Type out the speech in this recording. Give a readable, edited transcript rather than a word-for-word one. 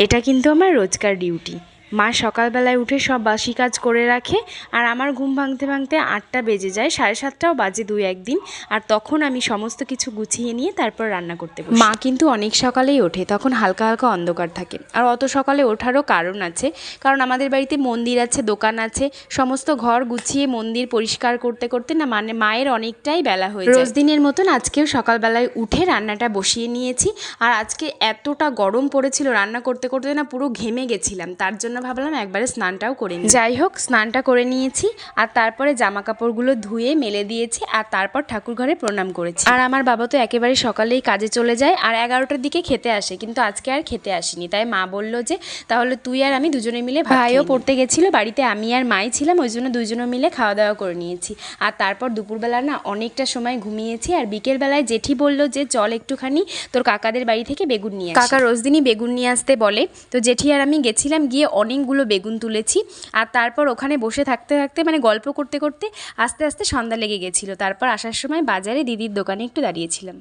এটা কিন্তু আমার রোজকার ডিউটি। মা সকালবেলায় উঠে সব বাসি কাজ করে রাখে, আর আমার ঘুম ভাঙতে ভাঙতে 8টা বেজে যায়, 7:30টাও বাজে দুই একদিন। আর তখন আমি সমস্ত কিছু গুছিয়ে নিয়ে তারপর রান্না করতে বসি। মা কিন্তু অনেক সকালেই ওঠে, তখন হালকা হালকা অন্ধকার থাকে। আর অত সকালে ওঠারও কারণ আছে, কারণ আমাদের বাড়িতে মন্দির আছে, দোকান আছে, সমস্ত ঘর গুছিয়ে মন্দির পরিষ্কার করতে করতে না মানে মায়ের অনেকটাই বেলা হয়ে যায়। রোজ দিনের মতন আজকেও সকালবেলায় উঠে রান্নাটা বসিয়ে নিয়েছি। আর আজকে এতটা গরম পড়েছিল, রান্না করতে করতে না পুরো ঘেমে গেছিলাম, তার জন্য ভাবলাম একবারে স্নানটাও করে নিই। যাই হোক, স্নানটা করে নিয়েছি আর তারপরে জামা কাপড়গুলো ধুয়ে মেলে দিয়েছি, আর তারপর ঠাকুর ঘরে প্রণাম করেছি। আর আমার বাবা তো একেবারে সকালেই কাজে চলে যায়, আর 11টার দিকে খেতে আসে, কিন্তু আজকে আর খেতে আসেনি। তাই মা বলল যে তাহলে তুই আর আমি দুজনে মিলে, ভাইও পড়তে গেছিলো বাড়িতে, আমি আর মাই ছিলাম, ওই জন্য দুজনে মিলে খাওয়া দাওয়া করে নিয়েছি। আর তারপর দুপুরবেলা না অনেকটা সময় ঘুমিয়েছি। আর বিকেলবেলায় জেঠি বলল যে চল একটুখানি তোর কাকাদের বাড়ি থেকে বেগুন নিয়ে আসি। কাকা রোজ দিনই বেগুন নিয়ে আসতে বলে, তো জেঠি আর আমি গেছিলাম, গিয়ে অনেকগুলো বেগুন তুলেছি। আর তারপর ওখানে বসে থাকতে থাকতে মানে গল্প করতে করতে আস্তে আস্তে সন্ধ্যা লেগে গেছিলো। তারপর আসার সময় বাজারে দিদির দোকানে একটু দাঁড়িয়েছিলাম।